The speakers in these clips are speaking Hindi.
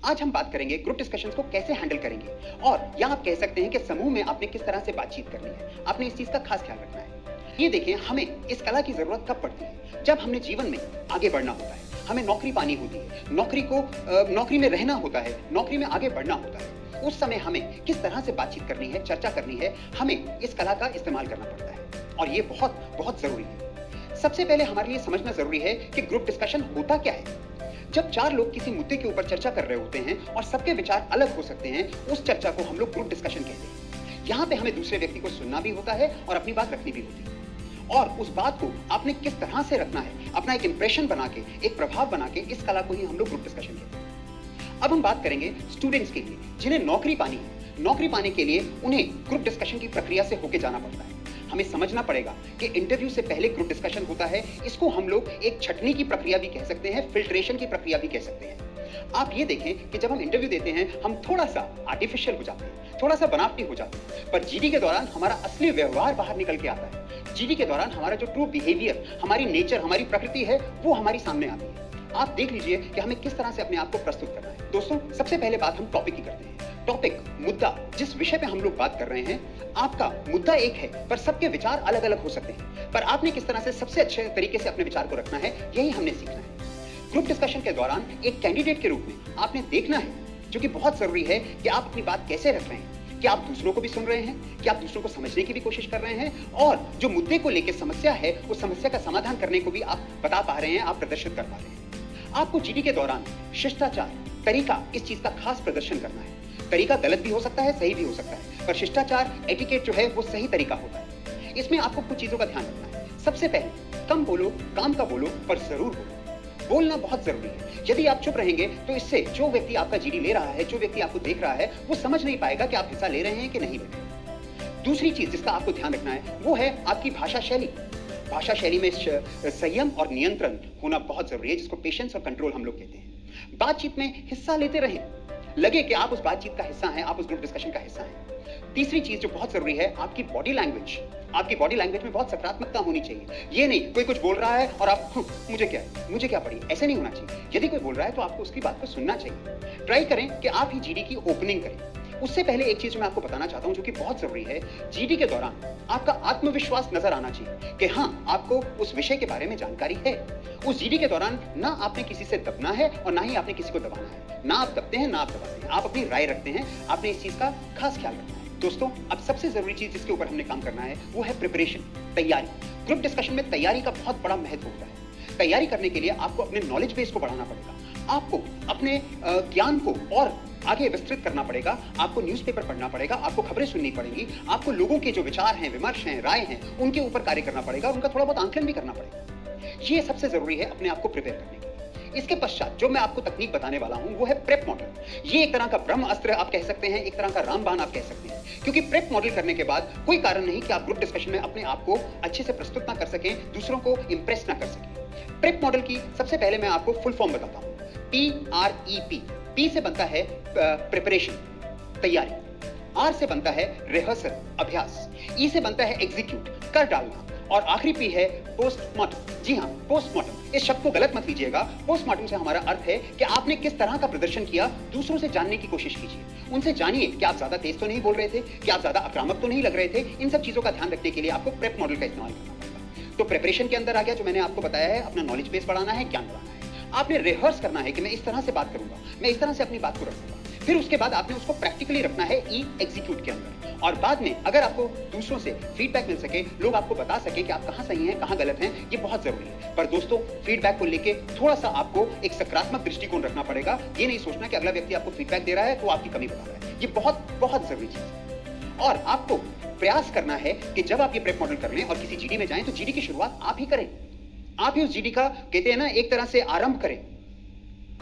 आज हम बात करेंगे ग्रुप डिस्कशंस को कैसे हैंडल करेंगे, और या आप कह सकते हैं कि समूह में आपने किस तरह से बातचीत करनी है, आपने इस चीज का खास ख्याल रखना है। ये देखें, हमें इस कला की जरूरत कब पड़ती है? जब हमने जीवन में आगे बढ़ना होता है, हमें नौकरी पानी होती है, नौकरी में रहना होता है, नौकरी में आगे बढ़ना होता है। उस समय हमें किस तरह से बातचीत करनी है, चर्चा करनी है, हमें इस कला का इस्तेमाल करना पड़ता है, और ये बहुत बहुत जरूरी है। सबसे पहले हमारे लिए समझना जरूरी है कि ग्रुप डिस्कशन होता क्या है। जब चार लोग किसी मुद्दे के ऊपर चर्चा कर रहे होते हैं और सबके विचार अलग हो सकते हैं, उस चर्चा को हम लोग ग्रुप डिस्कशन कहते हैं। यहाँ पे हमें दूसरे व्यक्ति को सुनना भी होता है और अपनी बात रखनी भी होती है, और उस बात को आपने किस तरह से रखना है, अपना एक इंप्रेशन बना के, एक प्रभाव बना के, इस कला को ही हम लोग ग्रुप डिस्कशन कहते हैं। अब हम बात करेंगे स्टूडेंट्स के लिए, जिन्हें नौकरी पानी है। नौकरी पाने के लिए उन्हें ग्रुप डिस्कशन की प्रक्रिया से होके जाना पड़ता है। हमें समझना पड़ेगा कि इंटरव्यू से पहले ग्रुप डिस्कशन होता है। इसको हम लोग एक छटनी की प्रक्रिया भी कह सकते हैं, फिल्ट्रेशन की प्रक्रिया भी कह सकते हैं। आप ये देखें कि जब हम इंटरव्यू देते हैं, हम थोड़ा सा आर्टिफिशियल हो जाते हैं, थोड़ा सा बनावटी हो जाते हैं, पर जीडी के दौरान हमारा असली व्यवहार बाहर निकल के आता है। जीडी के दौरान हमारा जो ट्रू बिहेवियर, हमारी नेचर, हमारी प्रकृति है, वो हमारी सामने आती है। आप देख लीजिए कि हमें किस तरह से अपने आप को प्रस्तुत करना है। दोस्तों, सबसे पहले बात हम टॉपिक की करते हैं। टॉपिक, मुद्दा, जिस विषय पे हम लोग बात कर रहे हैं, आपका मुद्दा एक है, पर सबके विचार अलग अलग हो सकते हैं। पर आपने किस तरह से सबसे अच्छे तरीके से अपने विचार को रखना है, यही हमने सीखना है। ग्रुप डिस्कशन के दौरान एक कैंडिडेट के रूप में आपने देखना है, जो कि बहुत जरूरी है, कि आप अपनी बात कैसे रख रहे हैं, कि आप दूसरों को भी सुन रहे हैं, कि आप दूसरों को समझने की भी कोशिश कर रहे हैं, और जो मुद्दे को लेकर समस्या है, उस समस्या का समाधान करने को भी आप बता पा रहे हैं, आप प्रदर्शित कर पा रहे हैं। आपको जीडी के दौरान शिष्टाचार, तरीका, इस चीज का खास प्रदर्शन करना है। तरीका गलत भी हो सकता है, सही भी हो सकता है, पर शिष्टाचार, एटिकेट जो है, वो सही तरीका होता है। इसमें आपको कुछ चीजों का ध्यान रखना है। सबसे पहले, कम बोलो, काम का बोलो, पर जरूर बोलो। बोलना बहुत जरूरी है। यदि आप चुप रहेंगे तो इससे जो व्यक्ति आपका जीडी ले रहा है, जो व्यक्ति आपको देख रहा है, वो समझ नहीं पाएगा कि आप हिस्सा ले रहे हैं कि नहीं ले रहे। दूसरी चीज जिसका आपको ध्यान रखना है, वो है आपकी भाषा शैली। भाषा शैली में संयम और नियंत्रण होना बहुत जरूरी है, जिसको पेशेंस और कंट्रोल हम लोग कहते हैं। बातचीत में हिस्सा लेते रहें, लगे कि आप उस बातचीत का हिस्सा हैं, आप उस ग्रुप डिस्कशन का हिस्सा हैं। तीसरी चीज जो बहुत जरूरी है, आपकी बॉडी लैंग्वेज। आपकी बॉडी लैंग्वेज में बहुत सकारात्मकता होनी चाहिए। ये नहीं कोई कुछ बोल रहा है और आप मुझे क्या पड़ी, ऐसे नहीं होना चाहिए। यदि कोई बोल रहा है तो आपको उसकी बात को सुनना चाहिए। ट्राई करें कि आप ही जीडी की ओपनिंग करें। उससे पहले एक चीज मैं आपको बताना चाहता हूं, जो कि बहुत जरूरी है। जीडी के दौरान आपका आत्मविश्वास नजर आना चाहिए कि हाँ, आपको उस विषय के बारे में जानकारी है। उस जीडी के दौरान ना आपने किसी से दबना है और ना ही आपने किसी को दबाना है। ना आप दबते हैं, ना आप दबाते हैं, आप अपनी राय रखते हैं। आपने इस चीज का खास ख्याल रखना है। दोस्तों, अब सबसे जरूरी चीज जिसके ऊपर हमने काम करना है, वो है प्रिपरेशन, तैयारी। ग्रुप डिस्कशन में तैयारी का बहुत बड़ा महत्व होता है। तैयारी करने के लिए आपको अपने नॉलेज बेस को बढ़ाना पड़ेगा, आपको अपने ज्ञान को और आगे विस्तृत करना पड़ेगा, आपको न्यूज़पेपर पढ़ना पड़ेगा, आपको खबरें सुननी पड़ेंगी, आपको लोगों के जो विचार हैं, विमर्श हैं, राय हैं, उनके ऊपर कार्य करना पड़ेगा और उनका थोड़ा बहुत आंकलन भी करना पड़ेगा। ये सबसे जरूरी है अपने आप को प्रिपेयर करने के लिए। इसके पश्चात जो मैं आपको तकनीक बताने वाला हूं, वो है प्रेप मॉडल। ये एक तरह का ब्रह्म अस्त्र आप कह सकते हैं, एक तरह का रामबाण आप कह सकते हैं, क्योंकि प्रेप मॉडल करने के बाद कोई कारण नहीं कि आप ग्रुप डिस्कशन में अपने आप को अच्छे से प्रस्तुत ना कर सकें, दूसरों को इंप्रेस ना कर सकें। प्रेप मॉडल की सबसे पहले मैं आपको फुल फॉर्म बताता हूं। PREP। P से बनता है प्रिपरेशन, तैयारी। R से बनता है रिहर्सल, अभ्यास। E से बनता है एग्जीक्यूट, कर डालना। और आखिरी P है पोस्टमार्टम। जी हाँ, पोस्टमार्टम। इस शब्द को गलत मत लीजिएगा। पोस्टमार्टम से हमारा अर्थ है कि आपने किस तरह का प्रदर्शन किया, दूसरों से जानने की कोशिश कीजिए। उनसे जानिए कि आप ज्यादा तेज तो नहीं बोल रहे थे, कि आप ज्यादा आक्रामक तो नहीं लग रहे थे। इन सब चीजों का ध्यान रखने के लिए आपको प्रेप मॉडल का इस्तेमाल करना पड़ेगा। तो प्रिपरेशन के अंदर आ गया, जो मैंने आपको बताया है, अपना नॉलेज बेस बढ़ाना है, ज्ञान बढ़ाना है। आपने रिहर्स करना है कि मैं इस तरह से बात करूंगा, मैं इस तरह से अपनी बात को रखूंगा। फिर उसके बाद आपने उसको प्रैक्टिकली रखना है, एग्जीक्यूट के अंदर। और बाद में अगर आपको दूसरों से फीडबैक मिल सके, लोग आपको बता सके कि आप कहां सही हैं, कहां गलत हैं, ये बहुत जरूरी है। पर दोस्तों, फीडबैक को लेके थोड़ा सा आपको एक सकारात्मक दृष्टिकोण रखना पड़ेगा। ये नहीं सोचना कि अगला व्यक्ति आपको फीडबैक दे रहा है तो आपकी कमी बता रहा है। ये बहुत बहुत जरूरी चीज है। और आपको प्रयास करना है कि जब आप ये प्रेप मॉडल कर लें और किसी जीडी में जाएं, तो जीडी की शुरुआत आप ही करें। आप ही उस जीडी का, कहते हैं ना, एक तरह से आरंभ करें।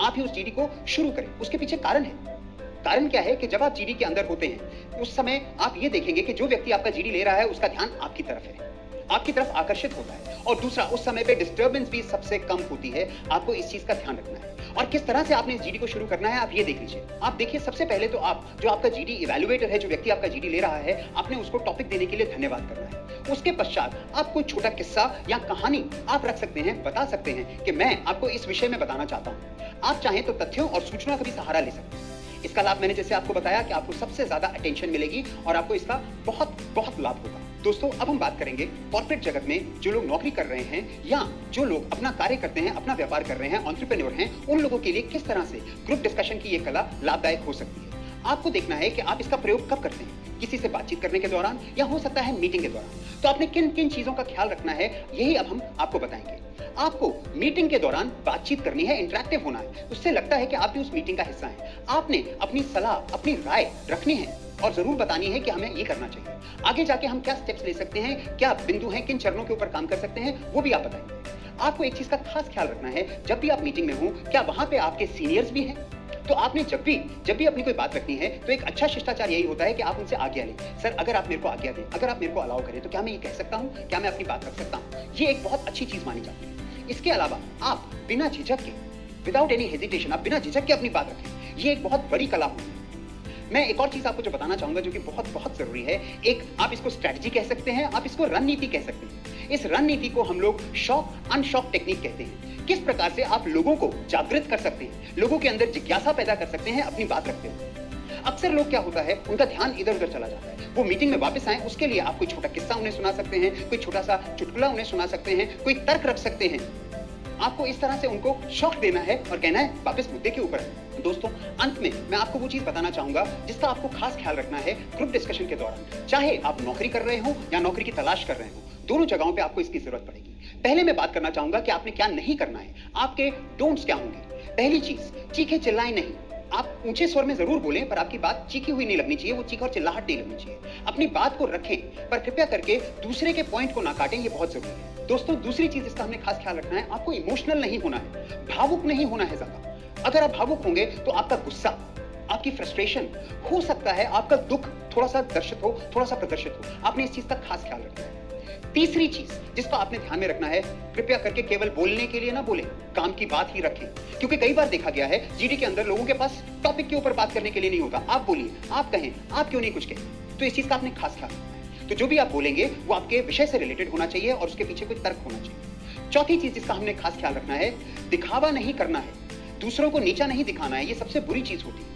आप ही उस जीडी को शुरू करें। उसके पीछे कारण है। कारण क्या है कि जब आप जीडी के अंदर होते हैं, उस समय आप ये देखेंगे कि जो व्यक्ति आपका जीडी ले रहा है, उसका ध्यान आपकी तरफ है, आपकी तरफ आकर्षित होता है। और दूसरा, उस समय पे डिस्टर्बेंस भी सबसे कम होती है। आपको इस चीज का ध्यान रखना है। और किस तरह से आपने इस जीडी को शुरू करना है, आप ये देख लीजिए। आप देखिए, सबसे पहले तो आप जो आपका जीडी इवैल्यूएटर है, जो व्यक्ति आपका जीडी ले रहा है, आपने उसको टॉपिक देने के लिए धन्यवाद करना है। उसके पश्चात आप कोई छोटा किस्सा या कहानी आप रख सकते हैं, बता सकते हैं कि मैं आपको इस विषय में बताना चाहता हूं। आप चाहें तो तथ्यों और सूचना का भी सहारा ले सकते हैं। इसका लाभ मैंने जैसे आपको बताया कि आपको सबसे ज्यादा अटेंशन मिलेगी और आपको इसका बहुत बहुत लाभ होगा। दोस्तों, अब हम बात करेंगे कॉर्पोरेट जगत में जो लोग नौकरी कर रहे हैं या जो लोग अपना कार्य करते हैं, अपना व्यापार कर रहे हैं, एंटरप्रेन्योर हैं, उन लोगों के लिए किस तरह से ग्रुप डिस्कशन की ये कला लाभदायक हो सकती है। आपको देखना है कि आप इसका प्रयोग कब करते हैं, किसी से बातचीत करने के दौरान या हो सकता है मीटिंग के दौरान। तो आपने किन किन चीजों का ख्याल रखना है, यही अब हम आपको बताएंगे। आपको मीटिंग के दौरान बातचीत करनी है, इंटरैक्टिव होना है, उससे लगता है कि आप भी उस मीटिंग का हिस्सा हैं। आपने अपनी सलाह, अपनी राय रखनी है और जरूर बतानी है कि हमें ये करना चाहिए। आगे जाके हम क्या स्टेप्स ले सकते हैं, क्या बिंदु हैं, किन चरणों के ऊपर काम कर सकते हैं, वो भी आप बताएंगे। आपको एक चीज का खास ख्याल रखना है, जब भी आप मीटिंग में हो, क्या वहां पे आपके सीनियर्स भी हैं? तो आपने जब भी अपनी कोई बात रखनी है तो एक अच्छा शिष्टाचार यही होता है कि आप उनसे आज्ञा लें। सर, अगर आप मेरे को आज्ञा दें, अगर आप मेरे को अलाउ करें, तो क्या मैं ये कह सकता हूं, क्या मैं अपनी बात रख सकता हूं? ये एक बहुत अच्छी चीज मानी जाती है। इसके अलावा आप बिना झिझक के, विदाउट एनी हेजिटेशन, आप बिना झिझक के अपनी बात रखें। ये एक बहुत बड़ी कला होती है। मैं एक और चीज आपको जो बताना चाहूंगा जो कि बहुत बहुत जरूरी है, एक आप इसको स्ट्रेटजी कह सकते हैं, आप इसको रणनीति कह सकते हैं। इस रणनीति को हम लोग शॉक अनशॉक टेक्निक कहते हैं। किस प्रकार से आप लोगों को जागृत कर सकते हैं, लोगों के अंदर जिज्ञासा पैदा कर सकते हैं अपनी बात रखते हुए। अक्सर लोग क्या होता है, उनका ध्यान इधर उधर चला जाता है। वो मीटिंग में वापस आए, उसके लिए आप कोई छोटा किस्सा उन्हें सुना सकते हैं, कोई छोटा सा चुटकुला उन्हें सुना सकते हैं, कोई तर्क रख सकते हैं। आपको इस तरह से उनको शॉक देना है और कहना है वापस मुद्दे के ऊपर है। दोस्तों, अंत में मैं आपको वो चीज बताना चाहूंगा जिसका आपको खास ख्याल रखना है ग्रुप डिस्कशन के दौरान। चाहे आप नौकरी कर रहे हो या नौकरी की तलाश कर रहे हो, दोनों जगहों पे आपको इसकी जरूरत पड़ेगी। पहले मैं बात करना चाहूंगा कि आपने क्या नहीं करना है, आपके डोंट्स क्या होंगे। पहली चीज, चीखे चिल्लाएं नहीं। आप ऊंचे स्वर में जरूर बोलें, पर आपकी बात चीखी हुई नहीं लगनी चाहिए, वो चीख और चिल्लाहट नहीं लगनी चाहिए। अपनी बात को रखें, पर कृपया करके दूसरे के पॉइंट को ना काटें, ये बहुत जरूरी है। दोस्तों, दूसरी चीज जिसका हमने खास ख्याल रखना है, आपको इमोशनल नहीं होना है, भावुक नहीं होना है ज्यादा। अगर आप भावुक होंगे तो आपका गुस्सा, आपकी फ्रस्ट्रेशन, हो सकता है आपका दुख थोड़ा सा दर्शित हो, थोड़ा सा प्रदर्शित हो। आपने इस चीज का खास ख्याल रखना है। तीसरी चीज जिसको आपने ध्यान में रखना है, कृपया करके केवल बोलने के लिए ना बोलें, काम की बात ही रखें। क्योंकि कई बार देखा गया है जीडी के अंदर लोगों के पास टॉपिक के ऊपर बात करने के लिए नहीं होता। आप बोलिए, आप कहें, आप क्यों नहीं कुछ कहें। तो इस चीज का आपने खास ख्याल रखना है। तो जो भी आप बोलेंगे वो आपके विषय से रिलेटेड होना चाहिए और उसके पीछे कोई तर्क होना चाहिए। चौथी चीज जिसका हमने खास ख्याल रखना है, दिखावा नहीं करना है, दूसरों को नीचा नहीं दिखाना है। ये सबसे बुरी चीज होती है।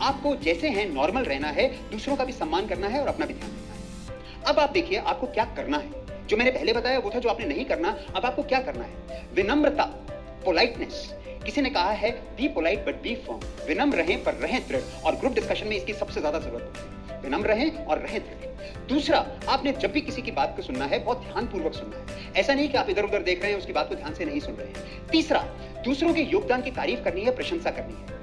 आपको जैसे हैं नॉर्मल रहना है, दूसरों का भी सम्मान करना है और अपना भी ध्यान रखना है। अब आप देखिए आपको क्या करना है। जो मैंने पहले बताया वो था जो आपने नहीं करना, अब आपको क्या करना है। विनम्रता, पोलाइटनेस। किसी ने कहा है be polite but be firm. विनम्र रहें पर रहें दृढ़, और ग्रुप डिस्कशन में इसकी सबसे ज्यादा जरूरत होती है। विनम्र रहें और रहें दृढ़। दूसरा, आपने जब भी किसी की बात को सुनना है, बहुत ध्यानपूर्वक सुनना है। ऐसा नहीं कि आप इधर उधर देख रहे हैं, उसकी बात को ध्यान से नहीं सुन रहे हैं। तीसरा, दूसरों के योगदान की तारीफ करनी है, प्रशंसा करनी है।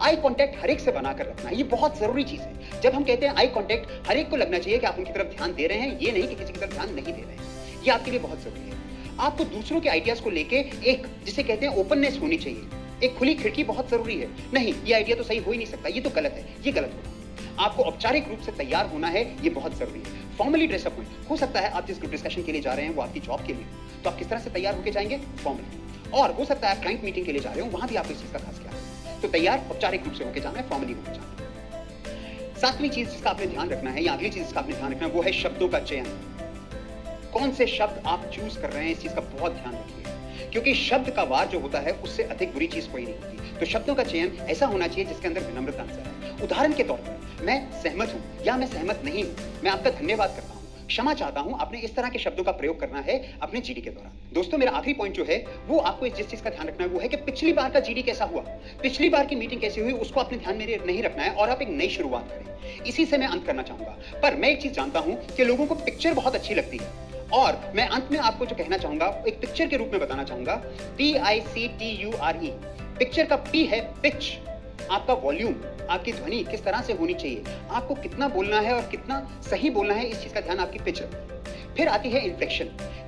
आई कांटेक्ट हर एक से बनाकर रखना है, ये बहुत जरूरी चीज है। जब हम कहते हैं आई कांटेक्ट, हर एक को लगना चाहिए कि आप उनकी तरफ ध्यान दे रहे हैं, ये नहीं कि किसी की तरफ ध्यान नहीं दे रहे हैं। ये आपके लिए बहुत जरूरी है। आपको दूसरों के आइडियाज को लेके एक, जिसे कहते हैं ओपननेस होनी चाहिए। एक खुली खिड़की बहुत जरूरी है। नहीं, ये आइडिया तो सही हो ही नहीं सकता, ये तो गलत है, ये गलत होगा। आपको औपचारिक रूप से तैयार होना है, ये बहुत जरूरी है। फॉर्मली ड्रेसअप हो सकता है आप जिस ग्रुप डिस्कशन के लिए जा रहे हैं वो आपकी जॉब के लिए, तो आप किस तरह से तैयार होकर जाएंगे, फॉर्मली। और हो सकता है आप क्लाइंट मीटिंग के लिए जा रहे हो, वहां भी आपको इस चीज का खास ख्याल है। तो तैयार औपचारिक रूप से होकर जाना है, फॉर्मली होकर जाना है। सातवीं चीज जिसका आपने ध्यान रखना है, या अगली चीज जिसका आपने ध्यान रखना है, वो है शब्दों का चयन। कौन से शब्द आप चूज कर रहे हैं, इस चीज का बहुत ध्यान रखिए, क्योंकि शब्द का वार जो होता है उससे अधिक बुरी चीज कोई नहीं होती। तो शब्दों का चयन ऐसा होना चाहिए जिसके अंदर विनम्रता नजर आए। उदाहरण के तौर पर, मैं सहमत हूं या मैं सहमत नहीं हूं, मैं आपका धन्यवाद करता हूं, क्षमा चाहता हूं, आपने इस तरह के शब्दों का प्रयोग करना है अपने जीडी के दौरान। दोस्तों, मेरा आखिरी पॉइंट जो है वो आपको जिस चीज का ध्यान रखना है वो है कि पिछली बार का जीडी कैसा हुआ, पिछली बार की मीटिंग कैसी हुई, उसको अपने ध्यान में नहीं रखना है और आप एक नई शुरुआत करें। इसी से मैं अंत करना चाहूंगा। पर मैं एक चीज जानता हूं कि लोगों को पिक्चर बहुत अच्छी लगती है, और मैं अंत में आपको जो कहना चाहूंगा एक पिक्चर के रूप में बताना चाहूंगा। PICTURE। पिक्चर का P है पिच, आपका वॉल्यूम, आपकी ध्वनि किस तरह से होनी चाहिए, आपको कितना बोलना है और कितना सही बोलना है, इस चीज का ध्यान आपकी पिच रखिए। फिर आती है इन्फ्लेक्शन,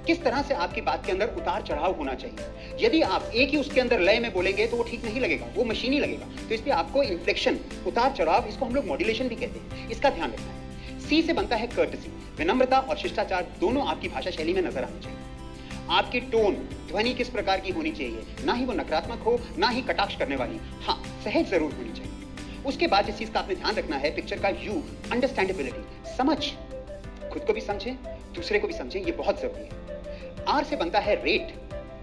किस तरह से आपकी बात के अंदर उतार चढ़ाव होना चाहिए। यदि आप एक ही उसके अंदर लय में बोलेंगे तो वो ठीक नहीं लगेगा, वो मशीनी लगेगा। तो इसलिए आपको इन्फ्लेक्शन, उतार चढ़ाव, इसको हम लोग मॉड्यूलेशन भी कहते हैं, इसका ध्यान रखना है। C से बनता है कर्टसी, विनम्रता और शिष्टाचार दोनों आपकी भाषा शैली में नजर आनी चाहिए। आपकी टोन, ध्वनि किस प्रकार की होनी चाहिए, ना ही वो नकारात्मक हो, ना ही कटाक्ष करने वाली, हाँ सहज जरूर होनी चाहिए। उसके बाद जिस चीज का आपने ध्यान रखना है, पिक्चर का U, अंडरस्टैंडेबिलिटी, समझ, खुद को भी समझें, दूसरे को भी समझें, ये बहुत जरूरी है। आर से बनता है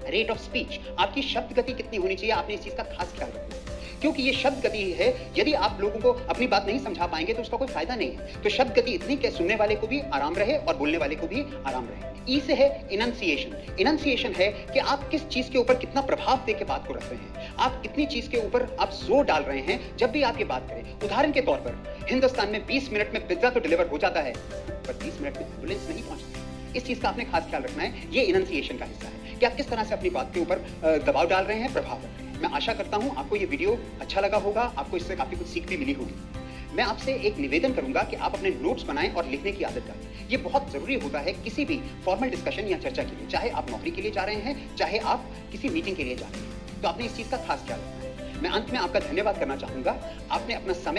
रेट ऑफ स्पीच। आपकी शब्द गति कितनी होनी चाहिए, आपने इस चीज का खास ख्याल रखना है, क्योंकि ये शब्द गति है। यदि आप लोगों को अपनी बात नहीं समझा पाएंगे तो उसका कोई फायदा नहीं है। तो शब्द गति इतनी कि सुनने वाले को भी आराम रहे और बोलने वाले को भी आराम रहे। ई से है इनंसिएशन। इनंसिएशन है कि आप किस चीज के ऊपर कितना प्रभाव दे के बात को रख रहे हैं, आप कितनी चीज के ऊपर आप जोर डाल रहे हैं जब भी आप ये बात करें। उदाहरण के तौर पर हिंदुस्तान में 20 मिनट में पिज्जा तो डिलीवर हो जाता है, पर 20 मिनट में एम्बुलेंस नहीं पहुंचती। इस चीज का आपने खास ख्याल रखना है। ये इनंसिएशन का हिस्सा है कि आप किस तरह से अपनी बात के ऊपर दबाव डाल रहे हैं, प्रभाव रख रहे हैं। मैं आशा करता हूं आपको ये वीडियो अच्छा लगा होगा, आपको इससे काफी कुछ सीख भी मिली होगी। मैं आपसे एक निवेदन करूंगा कि आप अपने नोट्स बनाएं और लिखने की आदत डालें। ये बहुत जरूरी होता है किसी भी फॉर्मल डिस्कशन या चर्चा के लिए, चाहे आप नौकरी के लिए जा रहे हैं, चाहे आप किसी मीटिंग के लिए जा रहे हैं। तो आपने इस चीज का खास ख्याल रखना है। मैं अंत में आपका धन्यवाद करना चाहूंगा। आपने अपना समय